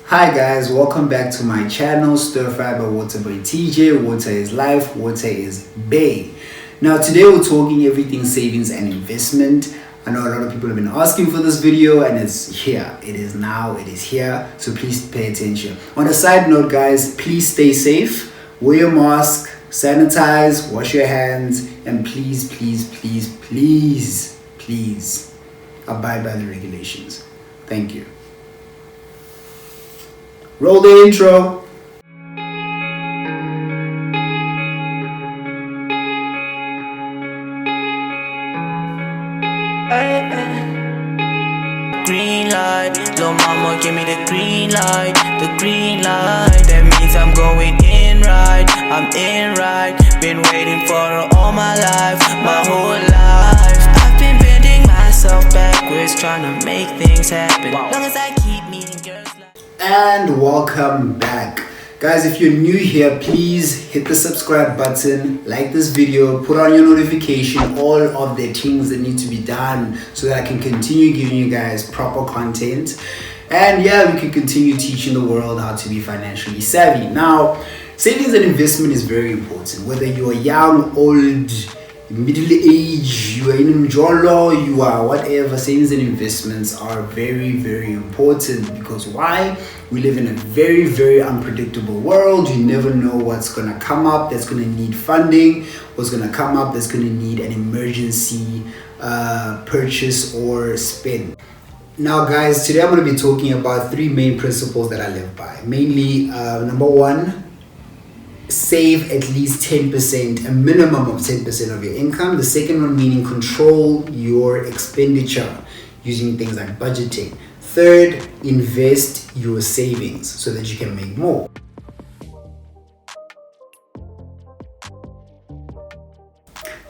Hi guys, welcome back to my channel, Stir Fry by Water by TJ. Water is life, water is Bay. Now today we're talking everything savings and investment. I know a lot of people have been asking for this video and it's here. It is now, it is here. So please pay attention. On a side note guys, please stay safe. Wear your mask, sanitize, wash your hands, and please abide by the regulations. Thank you. Roll the intro. Green light, little mama give me the green light, the green light. That means I'm going in right, I'm in right. Been waiting for her all my life, my whole life. I've been bending myself backwards, trying to make things happen. Long as I keep meeting girls like. And welcome back. Guys, if you're new here, please hit the subscribe button, like this video, put on your notification, all of the things that need to be done so that I can continue giving you guys proper content. And yeah, we can continue teaching the world how to be financially savvy. Now, savings and investment is very important. Whether you are young, old, middle age, you are in Mjolo, you are whatever, savings and investments are very important. Because why? We live in a very unpredictable world. You never know what's gonna come up that's gonna need funding, what's gonna come up that's gonna need an emergency purchase or spend. Now guys, today I'm going to be talking about three main principles that I live by. Mainly, number one, save at least 10%, a minimum of 10% of your income. The second one meaning control your expenditure using things like budgeting. Third, invest your savings so that you can make more.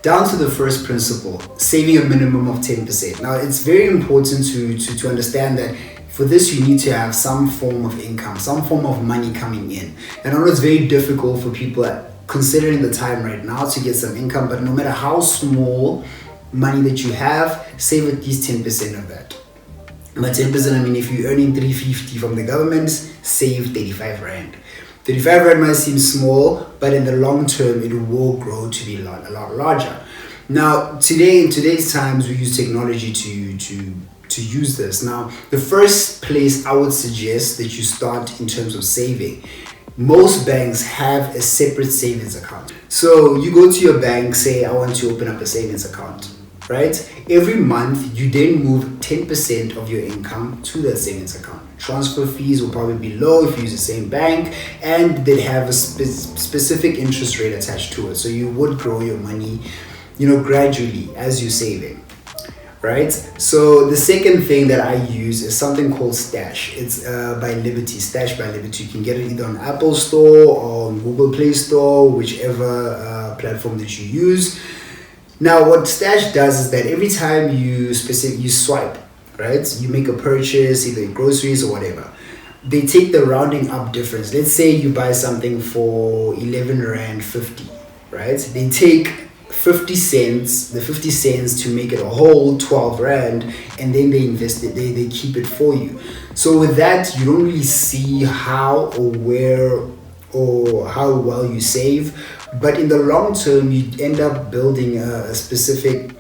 Down to the first principle, saving a minimum of 10%. Now, it's very important to understand that for this, you need to have some form of income, some form of money coming in. And I know it's very difficult for people, considering the time right now, to get some income, but no matter how small money that you have, save at least 10% of that. By 10%, I mean if you're earning 350 from the government, save 35 Rand. 35 Rand might seem small, but in the long term, it will grow to be a lot larger. Now, today, in today's times, we use technology to use this. Now, the first place I would suggest that you start in terms of saving, most banks have a separate savings account. So you go to your bank, say, I want to open up a savings account, right? Every month, you then move 10% of your income to that savings account. Transfer fees will probably be low if you use the same bank, and they have a specific interest rate attached to it. So you would grow your money, gradually as you're saving. Right? So the second thing that I use is something called Stash. It's by Liberty, Stash by Liberty. You can get it either on Apple Store or on Google Play Store, whichever platform that you use. Now, what Stash does is that every time you swipe, right? You make a purchase, either groceries or whatever. They take the rounding up difference. Let's say you buy something for 11 Rand 50, right? They take 50 cents, the 50 cents to make it a whole 12 Rand, and then they invest it, they keep it for you. So with that, you don't really see how or where or how well you save, but in the long term, you end up building a specific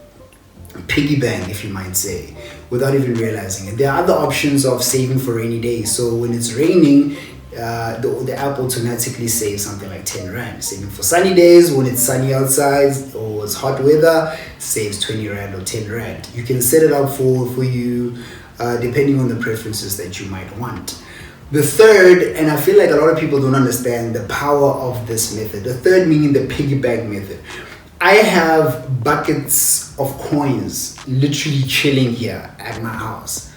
piggy bank, if you might say, without even realizing it. There are other options of saving for rainy days. So when it's raining, the app automatically saves something like 10 Rand. Saving for sunny days, when it's sunny outside or it's hot weather, saves 20 Rand or 10 Rand. You can set it up for you depending on the preferences that you might want. The third, and I feel like a lot of people don't understand the power of this method. The third meaning the piggy bank method. I have buckets of coins literally chilling here at my house.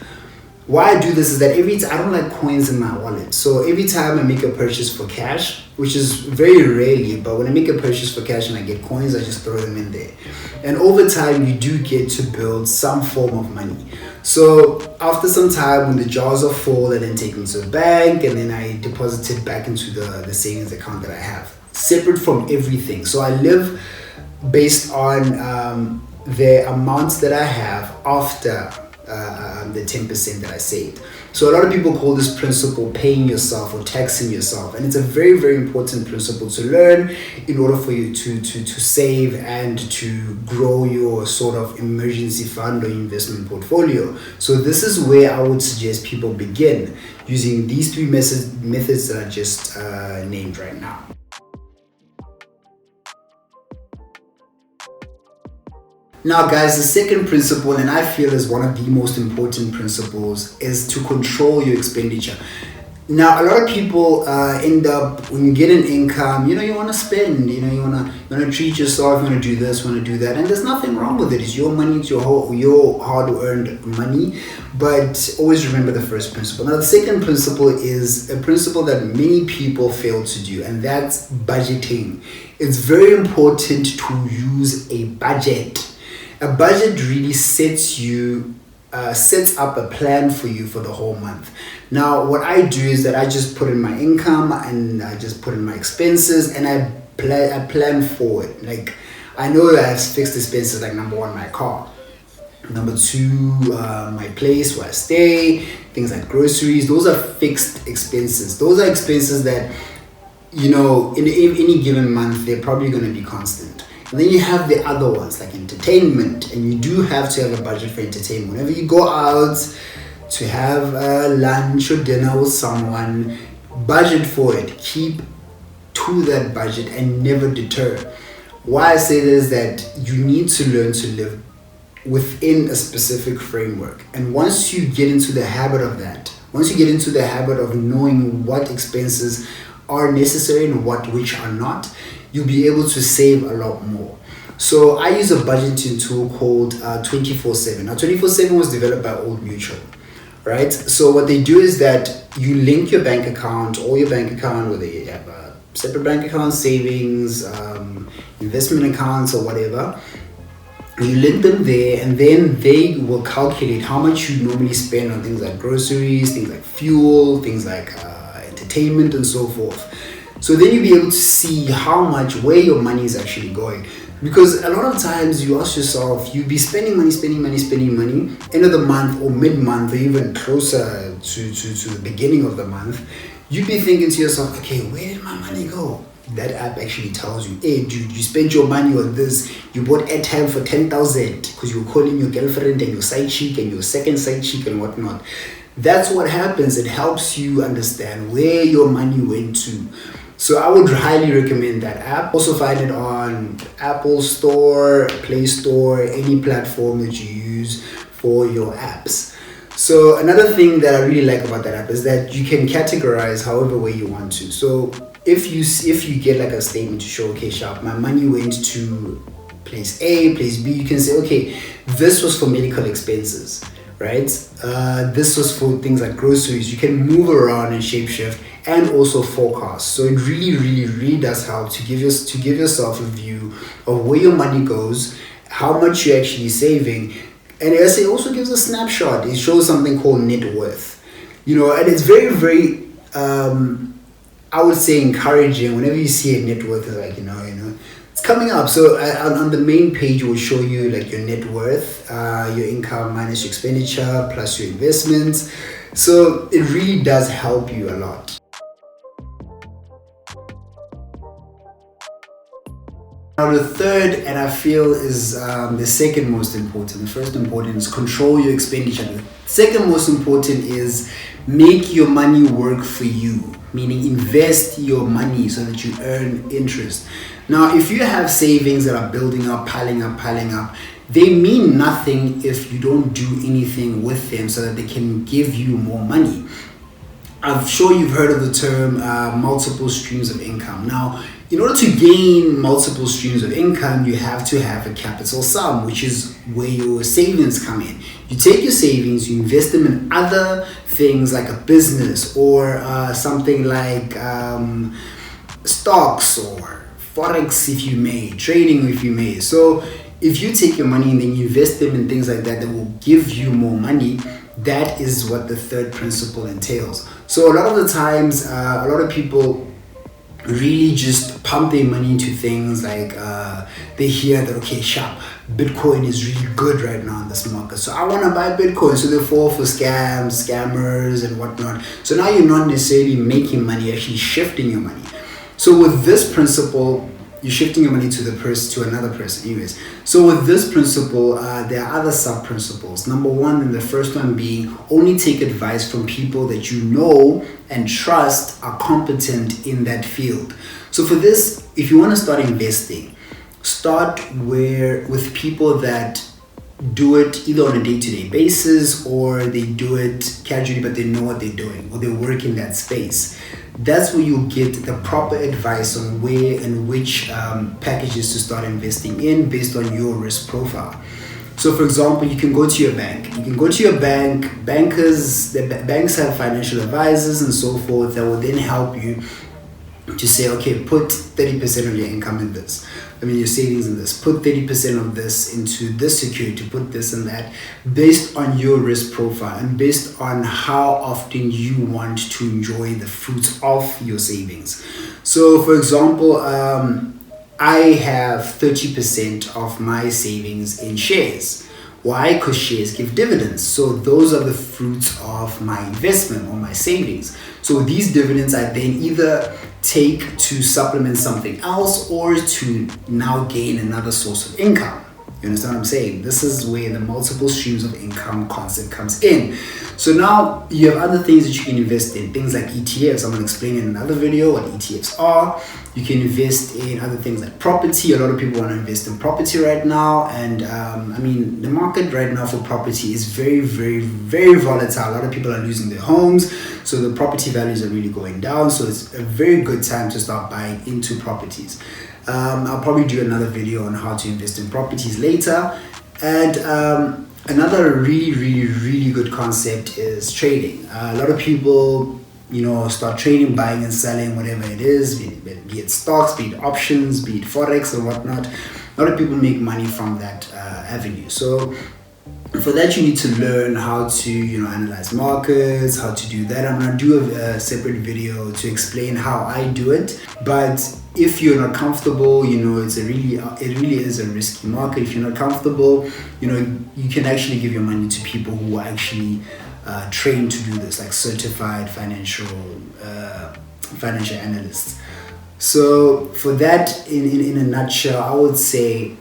Why I do this is that I don't like coins in my wallet. So every time I make a purchase for cash, which is very rarely, but when I make a purchase for cash and I get coins, I just throw them in there. And over time, you do get to build some form of money. So after some time, when the jars are full, I then take them to the bank and then I deposit it back into the savings account that I have, separate from everything. So I live based on the amounts that I have after the 10% that I saved. So a lot of people call this principle paying yourself or taxing yourself, and it's a very, very important principle to learn in order for you to save and to grow your sort of emergency fund or investment portfolio. So this is where I would suggest people begin using these three methods that I just named right now. Now guys, the second principle, and I feel is one of the most important principles, is to control your expenditure. Now a lot of people end up, when you get an income, you want to spend, you want to treat yourself, you want to do this, you want to do that, and there's nothing wrong with it. It's your money, it's your hard-earned money, but always remember the first principle. Now the second principle is a principle that many people fail to do, and that's budgeting. It's very important to use a budget. A budget really sets up a plan for you for the whole month. Now, what I do is that I just put in my income and I just put in my expenses, and I plan forward. Like, I know that I have fixed expenses, like number one, my car. Number two, my place where I stay, things like groceries. Those are fixed expenses. Those are expenses that, in any given month, they're probably going to be constant. And then you have the other ones like entertainment, and you do have to have a budget for entertainment. Whenever you go out to have lunch or dinner with someone, budget for it. Keep to that budget and never deter. Why I say this is that you need to learn to live within a specific framework. And once you get into the habit of that, once you get into the habit of knowing what expenses are necessary and which are not, you'll be able to save a lot more. So I use a budgeting tool called 24/7. Now 24/7 was developed by Old Mutual, right? So what they do is that you link your bank account, or your bank account, whether you have a separate bank account, savings, investment accounts or whatever, you link them there, and then they will calculate how much you normally spend on things like groceries, things like fuel, things like entertainment and so forth. So then you'll be able to see where your money is actually going. Because a lot of times you ask yourself, you'll be spending money, end of the month or mid-month or even closer to the beginning of the month, you'd be thinking to yourself, okay, where did my money go? That app actually tells you, hey dude, you spent your money on this, you bought airtime for 10,000 because you were calling your girlfriend and your side chick and your second side chick and whatnot. That's what happens. It helps you understand where your money went to. So I would highly recommend that app. Also find it on Apple Store, Play Store, any platform that you use for your apps. So another thing that I really like about that app is that you can categorize however way you want to. So if you get like a statement to show, okay, Sharp, my money went to place A, place B, you can say, okay, this was for medical expenses, right? This was for things like groceries. You can move around and shapeshift and also forecast. So it really, really, really does help to give yourself a view of where your money goes, how much you're actually saving. And as it also gives a snapshot. It shows something called net worth. And it's very, very I would say encouraging whenever you see a net worth. Is like, it's coming up. So on the main page, it will show you like your net worth, your income minus your expenditure plus your investments. So it really does help you a lot. Now the third, and I feel is the second most important. The first important is control your expenditure. The second most important is make your money work for you, meaning invest your money so that you earn interest. Now, if you have savings that are building up, piling up, they mean nothing if you don't do anything with them so that they can give you more money. I'm sure you've heard of the term multiple streams of income. Now, in order to gain multiple streams of income, you have to have a capital sum, which is where your savings come in. You take your savings, you invest them in other things like a business or something like stocks or forex, if you may, trading, if you may. So if you take your money and then you invest them in things like that will give you more money, that is what the third principle entails. So a lot of the times, a lot of people really just pump their money into things like they hear that, okay, sharp, Bitcoin is really good right now in this market, so I want to buy Bitcoin, so they fall for scammers and whatnot. So now you're not necessarily making money, you're actually shifting your money. So with this principle, you're shifting your money to the person, to another person. Anyways, so with this principle, there are other sub principles. Number one, and the first one being, only take advice from people that you know and trust are competent in that field. So for this, if you want to start investing, start with people that do it either on a day-to-day basis, or they do it casually but they know what they're doing, or they work in that space. That's where you get the proper advice on where and which packages to start investing in based on your risk profile. So for example, you can go to your bank. Banks have financial advisors and so forth that will then help you to say, okay, put 30% of your income in this. Your savings in this. Put 30% of this into this security, put this and that, based on your risk profile and based on how often you want to enjoy the fruits of your savings. So for example, I have 30% of my savings in shares. Why? Because shares give dividends. So those are the fruits of my investment or my savings. So these dividends I then either take to supplement something else or to now gain another source of income. You understand what I'm saying? This is where the multiple streams of income concept comes in. So now you have other things that you can invest in, things like ETFs. I'm going to explain in another video what ETFs are. You can invest in other things like property. A lot of people want to invest in property right now, and the market right now for property is very, very, very volatile. A lot of people are losing their homes, so the property values are really going down. So it's a very good time to start buying into properties. I'll probably do another video on how to invest in properties later. And another really, really, really good concept is trading. A lot of people, start trading, buying and selling, whatever it is, be it stocks, be it options, be it forex or whatnot. A lot of people make money from that avenue. So for that, you need to learn how to, analyze markets, how to do that. I'm gonna do a separate video to explain how I do it. But if you're not comfortable, it really is a risky market. If you're not comfortable, you can actually give your money to people who are actually trained to do this, like certified financial analysts. So for that, in a nutshell, I would say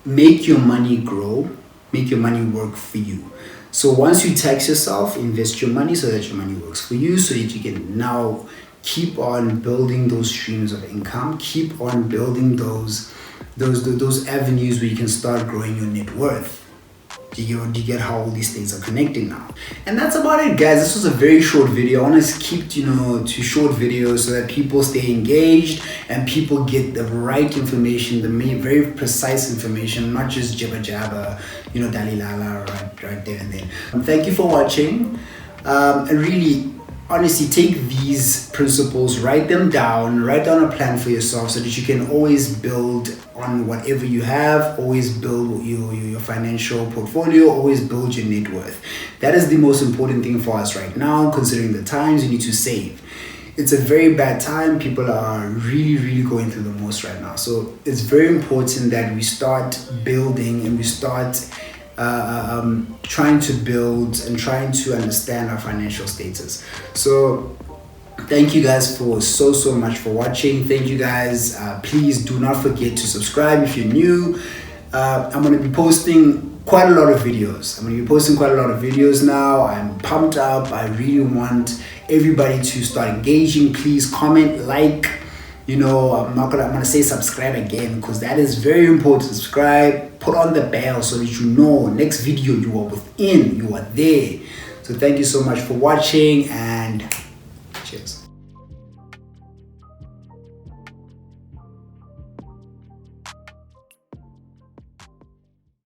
make your money grow. Make your money work for you. So once you tax yourself, invest your money so that your money works for you, so that you can now keep on building those streams of income, keep on building those avenues where you can start growing your net worth. Do you get how all these things are connecting now? And that's about it, guys. This was a very short video. I want to keep to short videos so that people stay engaged and people get the right information, very precise information, not just jibber jabber, dalilala right there and then. Thank you for watching. And really, honestly, take these principles, write them down, write down a plan for yourself so that you can always build on whatever you have, always build your financial portfolio, always build your net worth. That is the most important thing for us right now, considering the times. You need to save. It's a very bad time. People are really, really going through the most right now. So it's very important that we start building and we start trying to build and trying to understand our financial status. So thank you guys for so much for watching. Thank you guys. Please do not forget to subscribe if you're new. I'm going to be posting quite a lot of videos. Now. I'm pumped up. I really want everybody to start engaging. Please comment, like. I'm gonna say subscribe again, because that is very important. Subscribe, put on the bell so that next video you are there. So thank you so much for watching, and cheers.